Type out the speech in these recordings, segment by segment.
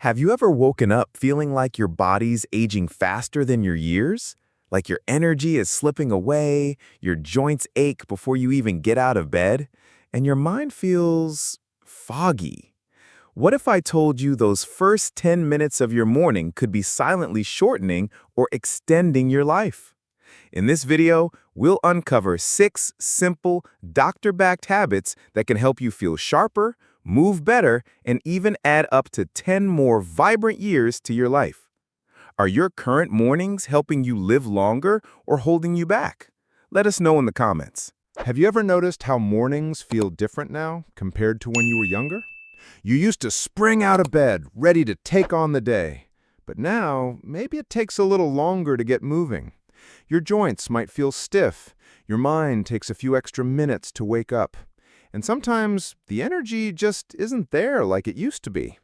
Have you ever woken up feeling like your body's aging faster than your years? Like your energy is slipping away, your joints ache before you even get out of bed, and your mind feels foggy? What if I told you those first 10 minutes of your morning could be silently shortening or extending your life? In this video, we'll uncover 6 simple, doctor-backed habits that can help you feel sharper, move better, and even add up to 10 more vibrant years to your life. Are your current mornings helping you live longer or holding you back? Let us know in the comments. Have you ever noticed how mornings feel different now compared to when you were younger? You used to spring out of bed, ready to take on the day. But now, maybe it takes a little longer to get moving. Your joints might feel stiff. Your mind takes a few extra minutes to wake up. And sometimes the energy just isn't there like it used to be.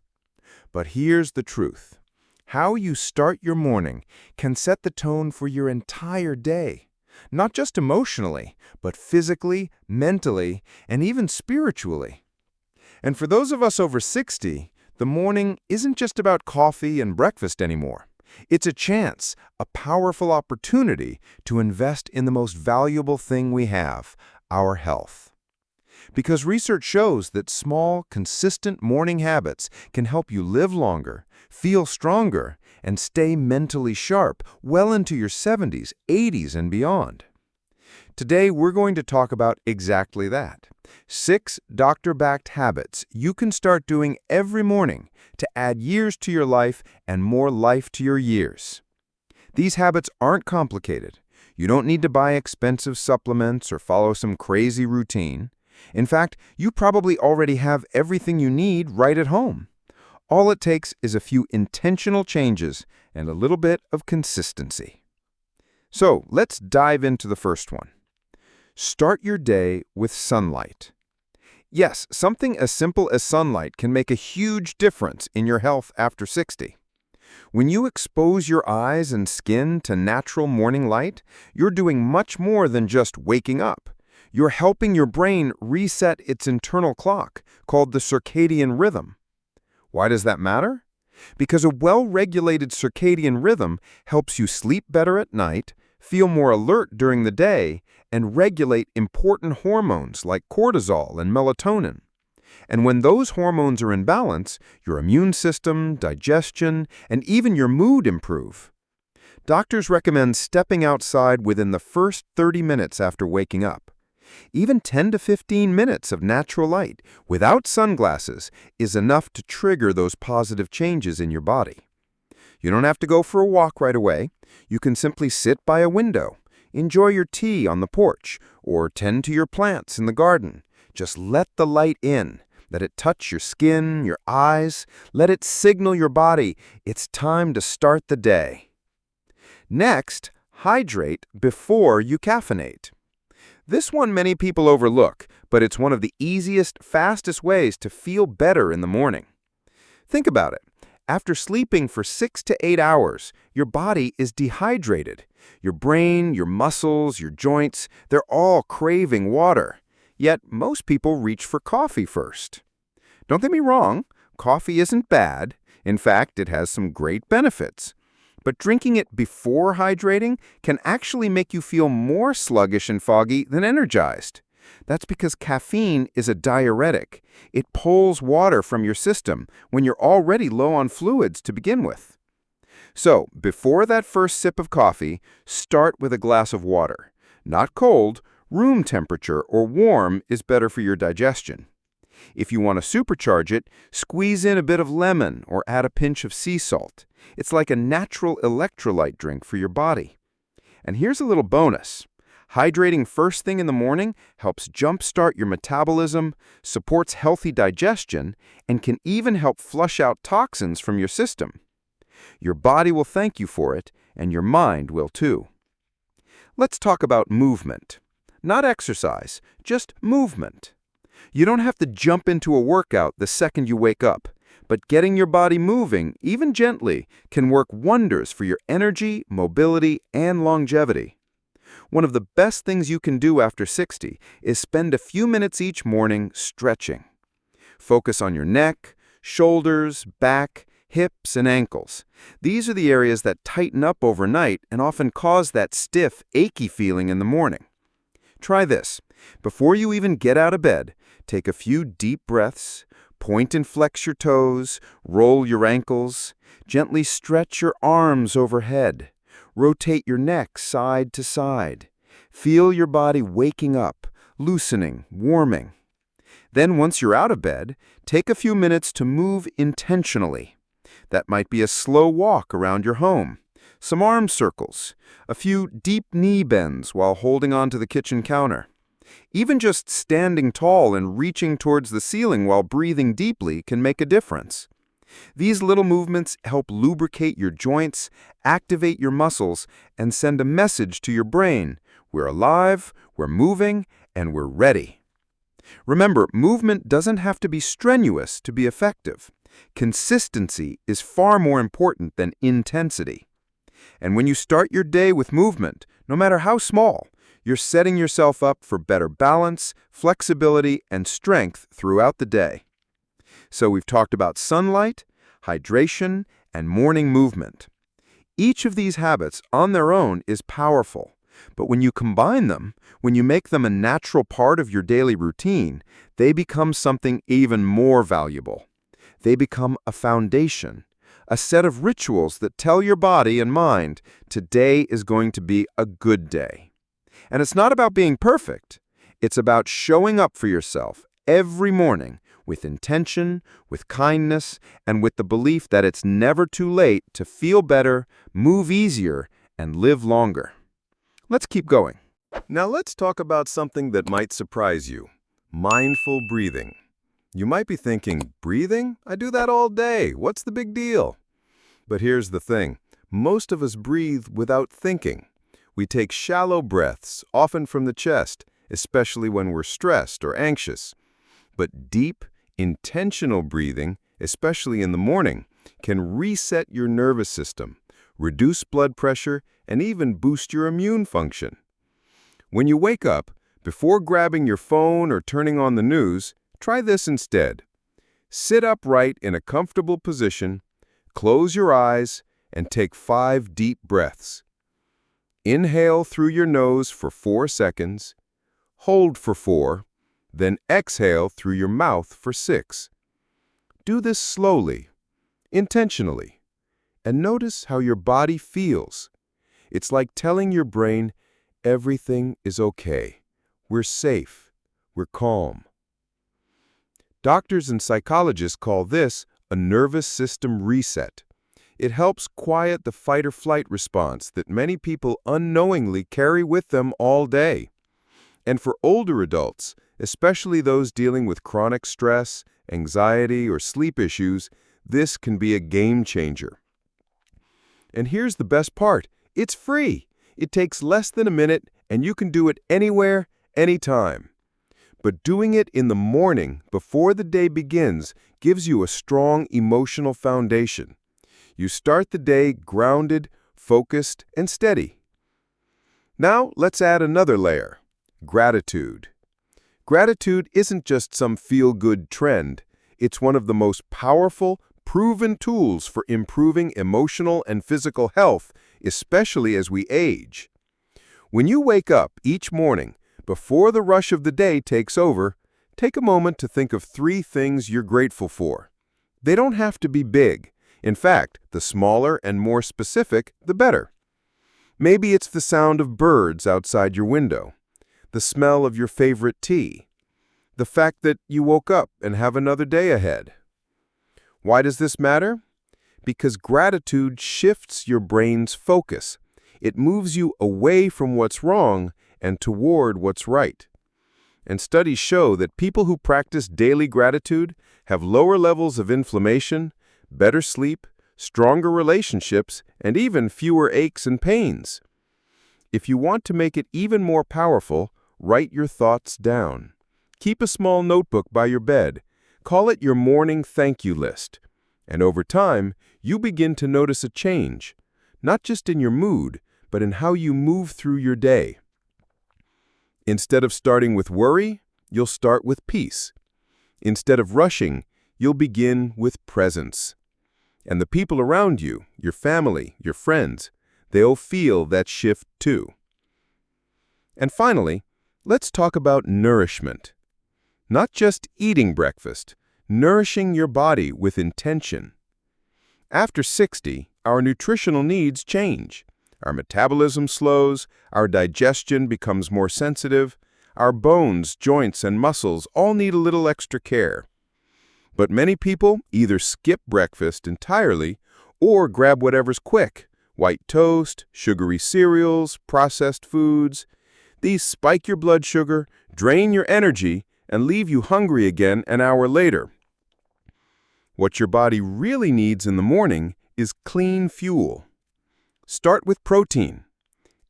But here's the truth. How you start your morning can set the tone for your entire day. Not just emotionally, but physically, mentally, and even spiritually. And for those of us over 60, the morning isn't just about coffee and breakfast anymore. It's a chance, a powerful opportunity to invest in the most valuable thing we have, our health. Because research shows that small, consistent morning habits can help you live longer, feel stronger, and stay mentally sharp well into your 70s, 80s, and beyond. Today, we're going to talk about exactly that. 6 doctor-backed habits you can start doing every morning to add years to your life and more life to your years. These habits aren't complicated. You don't need to buy expensive supplements or follow some crazy routine. In fact, you probably already have everything you need right at home. All it takes is a few intentional changes and a little bit of consistency. So, let's dive into the first one. Start your day with sunlight. Yes, something as simple as sunlight can make a huge difference in your health after 60. When you expose your eyes and skin to natural morning light, you're doing much more than just waking up. You're helping your brain reset its internal clock, called the circadian rhythm. Why does that matter? Because a well-regulated circadian rhythm helps you sleep better at night, feel more alert during the day, and regulate important hormones like cortisol and melatonin. And when those hormones are in balance, your immune system, digestion, and even your mood improve. Doctors recommend stepping outside within the first 30 minutes after waking up. Even 10 to 15 minutes of natural light without sunglasses is enough to trigger those positive changes in your body. You don't have to go for a walk right away. You can simply sit by a window, enjoy your tea on the porch, or tend to your plants in the garden. Just let the light in. Let it touch your skin, your eyes. Let it signal your body it's time to start the day. Next, hydrate before you caffeinate. This one many people overlook, but it's one of the easiest, fastest ways to feel better in the morning. Think about it. After sleeping for 6 to 8 hours, your body is dehydrated. Your brain, your muscles, your joints, they're all craving water. Yet most people reach for coffee first. Don't get me wrong, coffee isn't bad. In fact, it has some great benefits. But drinking it before hydrating can actually make you feel more sluggish and foggy than energized. That's because caffeine is a diuretic. It pulls water from your system when you're already low on fluids to begin with. So, before that first sip of coffee, start with a glass of water. Not cold, room temperature or warm is better for your digestion. If you want to supercharge it, squeeze in a bit of lemon or add a pinch of sea salt. It's like a natural electrolyte drink for your body. And here's a little bonus. Hydrating first thing in the morning helps jumpstart your metabolism, supports healthy digestion, and can even help flush out toxins from your system. Your body will thank you for it, and your mind will too. Let's talk about movement. Not exercise, just movement. You don't have to jump into a workout the second you wake up, but getting your body moving, even gently, can work wonders for your energy, mobility, and longevity. One of the best things you can do after 60 is spend a few minutes each morning stretching. Focus on your neck, shoulders, back, hips, and ankles. These are the areas that tighten up overnight and often cause that stiff, achy feeling in the morning. Try this. Before you even get out of bed, take a few deep breaths, point and flex your toes, roll your ankles, gently stretch your arms overhead, rotate your neck side to side. Feel your body waking up, loosening, warming. Then once you're out of bed, take a few minutes to move intentionally. That might be a slow walk around your home, some arm circles, a few deep knee bends while holding onto the kitchen counter. Even just standing tall and reaching towards the ceiling while breathing deeply can make a difference. These little movements help lubricate your joints, activate your muscles, and send a message to your brain. We're alive, we're moving, and we're ready. Remember, movement doesn't have to be strenuous to be effective. Consistency is far more important than intensity. And when you start your day with movement, no matter how small, you're setting yourself up for better balance, flexibility, and strength throughout the day. So we've talked about sunlight, hydration, and morning movement. Each of these habits on their own is powerful, but when you combine them, when you make them a natural part of your daily routine, they become something even more valuable. They become a foundation, a set of rituals that tell your body and mind, today is going to be a good day. And it's not about being perfect. It's about showing up for yourself every morning with intention, with kindness, and with the belief that it's never too late to feel better, move easier, and live longer. Let's keep going. Now let's talk about something that might surprise you. Mindful breathing. You might be thinking, breathing? I do that all day. What's the big deal? But here's the thing. Most of us breathe without thinking. We take shallow breaths, often from the chest, especially when we're stressed or anxious. But deep, intentional breathing, especially in the morning, can reset your nervous system, reduce blood pressure, and even boost your immune function. When you wake up, before grabbing your phone or turning on the news, try this instead. Sit upright in a comfortable position, close your eyes, and take 5 deep breaths. Inhale through your nose for 4 seconds, hold for 4, then exhale through your mouth for 6. Do this slowly, intentionally, and notice how your body feels. It's like telling your brain, everything is okay. We're safe. We're calm. Doctors and psychologists call this a nervous system reset. It helps quiet the fight-or-flight response that many people unknowingly carry with them all day. And for older adults, especially those dealing with chronic stress, anxiety, or sleep issues, this can be a game changer. And here's the best part. It's free. It takes less than a minute, and you can do it anywhere, anytime. But doing it in the morning, before the day begins, gives you a strong emotional foundation. You start the day grounded, focused, and steady. Now, let's add another layer. Gratitude. Gratitude isn't just some feel-good trend. It's one of the most powerful, proven tools for improving emotional and physical health, especially as we age. When you wake up each morning, before the rush of the day takes over, take a moment to think of 3 things you're grateful for. They don't have to be big. In fact, the smaller and more specific, the better. Maybe it's the sound of birds outside your window, the smell of your favorite tea, the fact that you woke up and have another day ahead. Why does this matter? Because gratitude shifts your brain's focus. It moves you away from what's wrong and toward what's right. And studies show that people who practice daily gratitude have lower levels of inflammation, better sleep, stronger relationships, and even fewer aches and pains. If you want to make it even more powerful, write your thoughts down. Keep a small notebook by your bed. Call it your morning thank you list. And over time, you begin to notice a change, not just in your mood, but in how you move through your day. Instead of starting with worry, you'll start with peace. Instead of rushing, you'll begin with presence. And the people around you, your family, your friends, they'll feel that shift too. And finally, let's talk about nourishment. Not just eating breakfast, nourishing your body with intention. After 60, our nutritional needs change. Our metabolism slows, our digestion becomes more sensitive, our bones, joints, and muscles all need a little extra care. But many people either skip breakfast entirely or grab whatever's quick: white toast, sugary cereals, processed foods. These spike your blood sugar, drain your energy, and leave you hungry again an hour later. What your body really needs in the morning is clean fuel. Start with protein.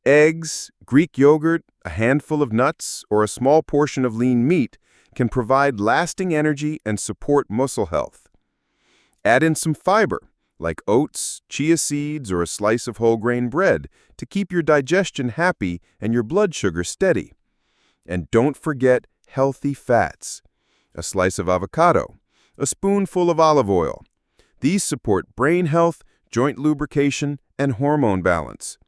Eggs, Greek yogurt, a handful of nuts, or a small portion of lean meat can provide lasting energy and support muscle health. Add in some fiber, like oats, chia seeds, or a slice of whole grain bread to keep your digestion happy and your blood sugar steady. And don't forget healthy fats. A slice of avocado, a spoonful of olive oil. These support brain health, joint lubrication, and hormone balance.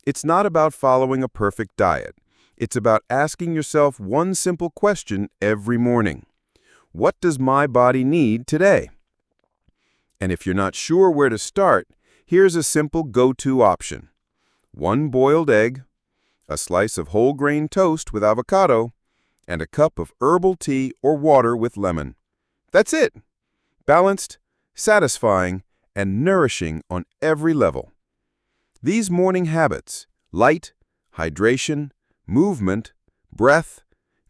It's not about following a perfect diet. It's about asking yourself one simple question every morning. What does my body need today? And if you're not sure where to start, here's a simple go-to option. 1 boiled egg, a slice of whole grain toast with avocado, and a cup of herbal tea or water with lemon. That's it. Balanced, satisfying, and nourishing on every level. These morning habits, light, hydration, movement, breath,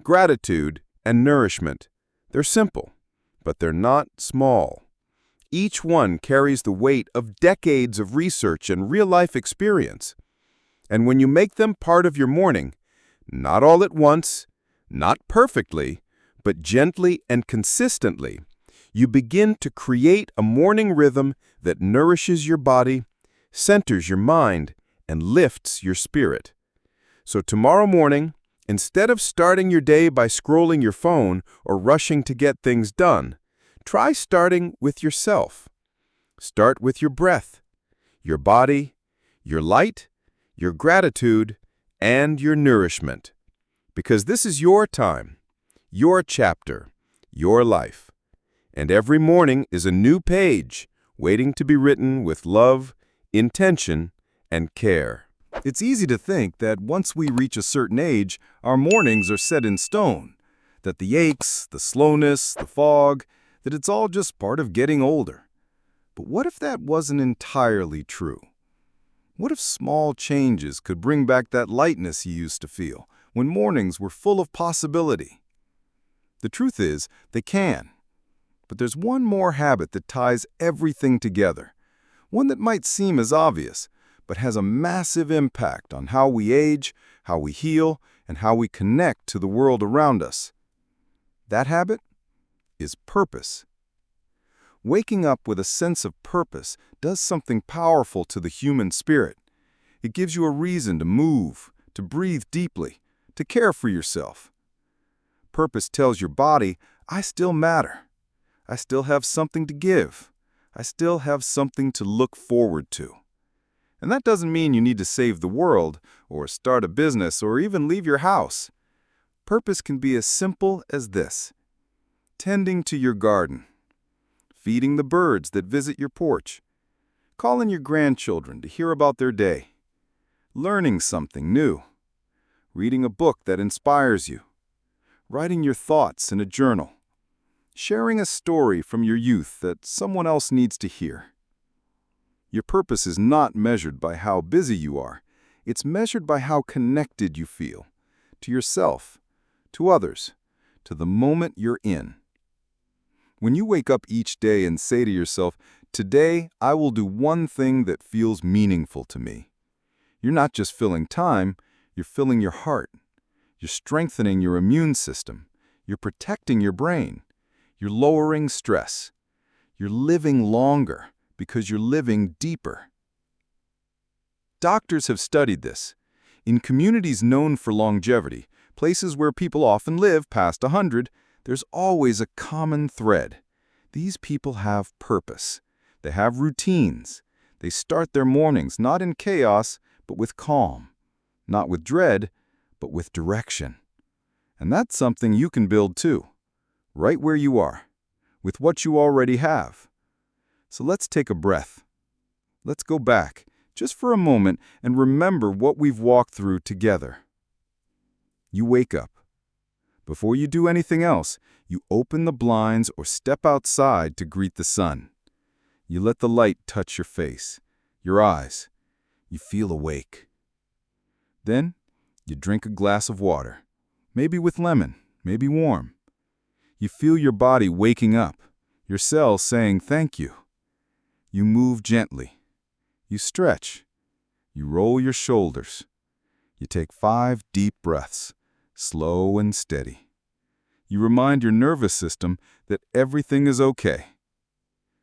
gratitude, and nourishment, they're simple, but they're not small. Each one carries the weight of decades of research and real-life experience. And when you make them part of your morning, not all at once, not perfectly, but gently and consistently, you begin to create a morning rhythm that nourishes your body, centers your mind, and lifts your spirit. So tomorrow morning, instead of starting your day by scrolling your phone or rushing to get things done, try starting with yourself. Start with your breath, your body, your light, your gratitude, and your nourishment. Because this is your time, your chapter, your life. And every morning is a new page waiting to be written with love, intention, and care. It's easy to think that once we reach a certain age, our mornings are set in stone, that the aches, the slowness, the fog, that it's all just part of getting older. But what if that wasn't entirely true? What if small changes could bring back that lightness you used to feel when mornings were full of possibility? The truth is, they can. But there's one more habit that ties everything together, one that might seem as obvious, but has a massive impact on how we age, how we heal, and how we connect to the world around us. That habit is purpose. Waking up with a sense of purpose does something powerful to the human spirit. It gives you a reason to move, to breathe deeply, to care for yourself. Purpose tells your body, I still matter. I still have something to give. I still have something to look forward to. And that doesn't mean you need to save the world, or start a business, or even leave your house. Purpose can be as simple as this: tending to your garden, feeding the birds that visit your porch, calling your grandchildren to hear about their day, learning something new, reading a book that inspires you, writing your thoughts in a journal, sharing a story from your youth that someone else needs to hear. Your purpose is not measured by how busy you are. It's measured by how connected you feel to yourself, to others, to the moment you're in. When you wake up each day and say to yourself, today I will do one thing that feels meaningful to me, you're not just filling time, you're filling your heart. You're strengthening your immune system. You're protecting your brain. You're lowering stress. You're living longer because you're living deeper. Doctors have studied this. In communities known for longevity, places where people often live past 100, there's always a common thread. These people have purpose. They have routines. They start their mornings not in chaos, but with calm. Not with dread, but with direction. And that's something you can build too, right where you are, with what you already have. So let's take a breath. Let's go back, just for a moment, and remember what we've walked through together. You wake up. Before you do anything else, you open the blinds or step outside to greet the sun. You let the light touch your face, your eyes. You feel awake. Then, you drink a glass of water, maybe with lemon, maybe warm. You feel your body waking up, your cells saying thank you. You move gently. You stretch. You roll your shoulders. You take 5 deep breaths, slow and steady. You remind your nervous system that everything is okay.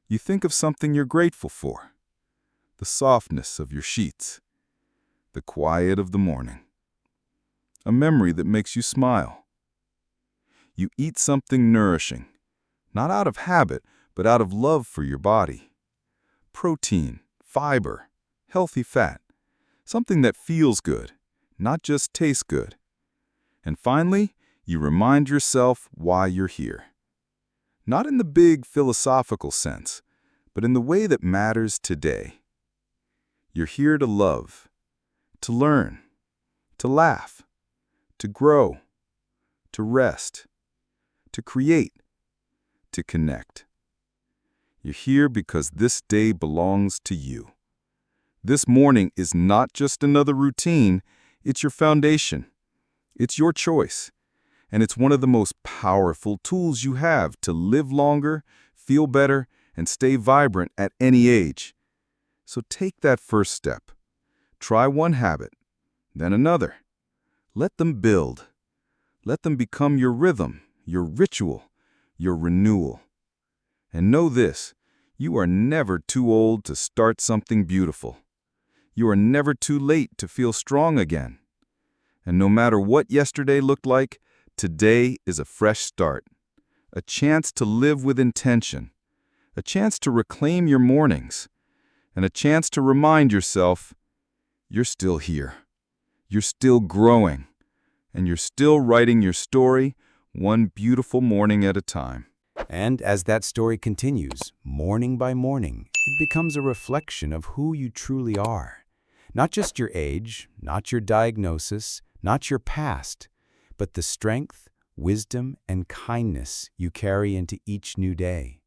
You think of something you're grateful for. The softness of your sheets. The quiet of the morning. A memory that makes you smile. You eat something nourishing, not out of habit, but out of love for your body. Protein, fiber, healthy fat, something that feels good, not just tastes good. And finally, you remind yourself why you're here. Not in the big philosophical sense, but in the way that matters today. You're here to love, to learn, to laugh, to grow, to rest, to create, to connect. You're here because this day belongs to you. This morning is not just another routine, it's your foundation. It's your choice. And it's one of the most powerful tools you have to live longer, feel better, and stay vibrant at any age. So take that first step. Try one habit, then another. Let them build. Let them become your rhythm, your ritual, your renewal. And know this, you are never too old to start something beautiful. You are never too late to feel strong again. And no matter what yesterday looked like, today is a fresh start. A chance to live with intention. A chance to reclaim your mornings. And a chance to remind yourself, you're still here. You're still growing. And you're still writing your story one beautiful morning at a time. And as that story continues, morning by morning, it becomes a reflection of who you truly are. Not just your age, not your diagnosis, not your past, but the strength, wisdom, and kindness you carry into each new day.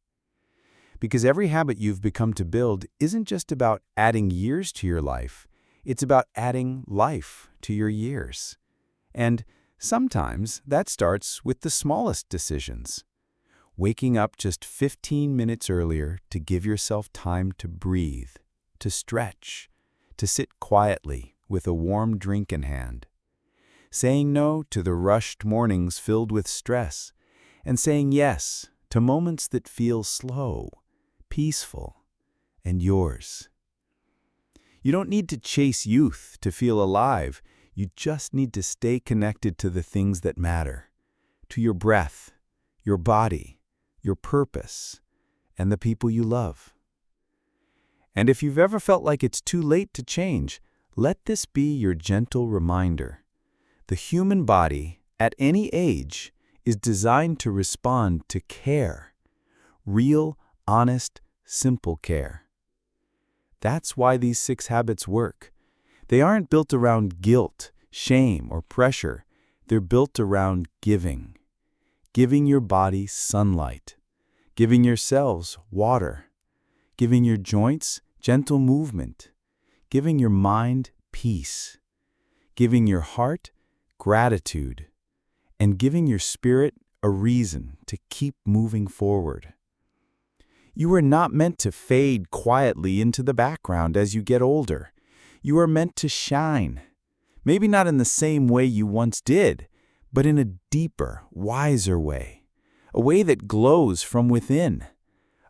Because every habit you've become to build isn't just about adding years to your life, it's about adding life to your years. And sometimes that starts with the smallest decisions. Waking up just 15 minutes earlier to give yourself time to breathe, to stretch, to sit quietly with a warm drink in hand. Saying no to the rushed mornings filled with stress, and saying yes to moments that feel slow, peaceful, and yours. You don't need to chase youth to feel alive. You just need to stay connected to the things that matter, to your breath, your body, your purpose, and the people you love. And if you've ever felt like it's too late to change, let this be your gentle reminder. The human body, at any age, is designed to respond to care. Real, honest, simple care. That's why these 6 habits work. They aren't built around guilt, shame, or pressure. They're built around giving. Giving your body sunlight. Giving your cells water. Giving your joints gentle movement. Giving your mind peace. Giving your heart gratitude. And giving your spirit a reason to keep moving forward. You are not meant to fade quietly into the background as you get older. You are meant to shine. Maybe not in the same way you once did, but in a deeper, wiser way. A way that glows from within.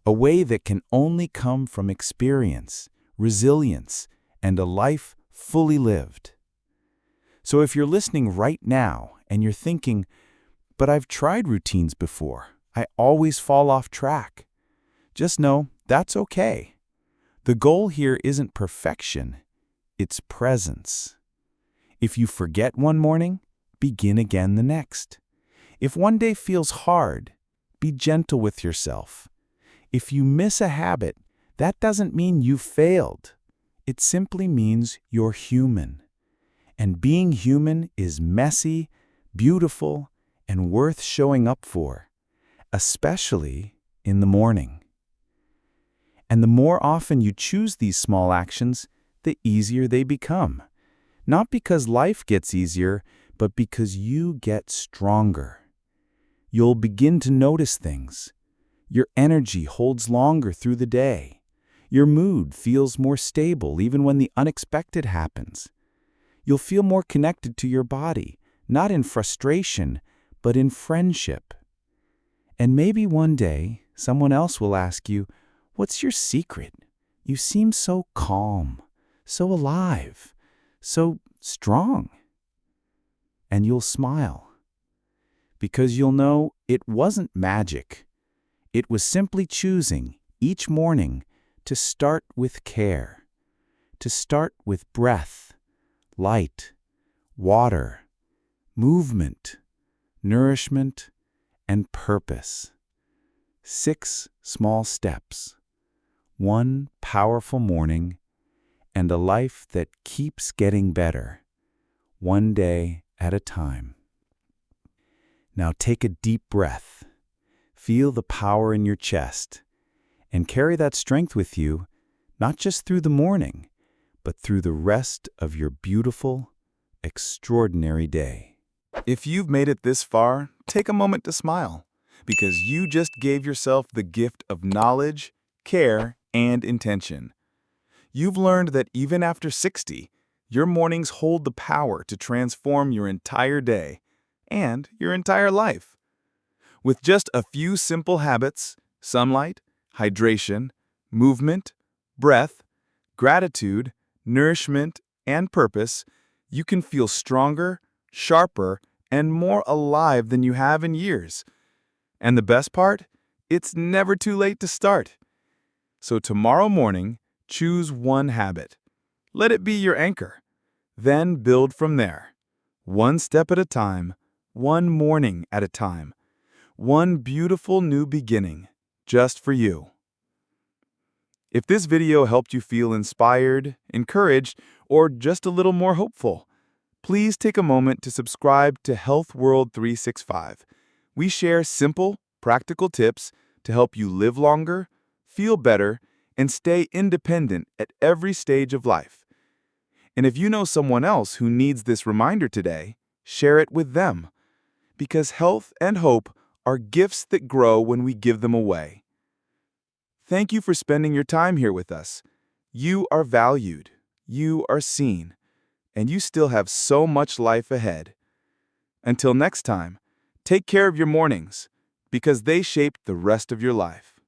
A way that can only come from experience, resilience, and a life fully lived. So if you're listening right now and you're thinking, but I've tried routines before, I always fall off track. Just know That's okay. The goal here isn't perfection, it's presence. If you forget one morning, begin again the next. If one day feels hard, be gentle with yourself. If you miss a habit, that doesn't mean you failed. It simply means you're human. And being human is messy, beautiful, and worth showing up for, especially in the morning. And the more often you choose these small actions, the easier they become. Not because life gets easier, but because you get stronger. You'll begin to notice things. Your energy holds longer through the day. Your mood feels more stable even when the unexpected happens. You'll feel more connected to your body, not in frustration, but in friendship. And maybe one day, someone else will ask you, "What's your secret? You seem so calm, so alive, so strong." And you'll smile. Because you'll know it wasn't magic. It was simply choosing, each morning, to start with care, to start with breath, light, water, movement, nourishment, and purpose. 6 small steps, one powerful morning, and a life that keeps getting better, one day at a time. Now take a deep breath. Feel the power in your chest, and carry that strength with you, not just through the morning, but through the rest of your beautiful, extraordinary day. If you've made it this far, take a moment to smile, because you just gave yourself the gift of knowledge, care, and intention. You've learned that even after 60, your mornings hold the power to transform your entire day and your entire life. With just a few simple habits, sunlight, hydration, movement, breath, gratitude, nourishment, and purpose, you can feel stronger, sharper, and more alive than you have in years. And the best part? It's never too late to start. So tomorrow morning, choose one habit. Let it be your anchor. Then build from there. One step at a time, one morning at a time. One beautiful new beginning, just for you. If this video helped you feel inspired, encouraged, or just a little more hopeful, please take a moment to subscribe to Health World 365. We share simple, practical tips to help you live longer, feel better, and stay independent at every stage of life. And if you know someone else who needs this reminder today, share it with them. Because health and hope are gifts that grow when we give them away. Thank you for spending your time here with us. You are valued, you are seen, and you still have so much life ahead. Until next time, take care of your mornings, because they shape the rest of your life.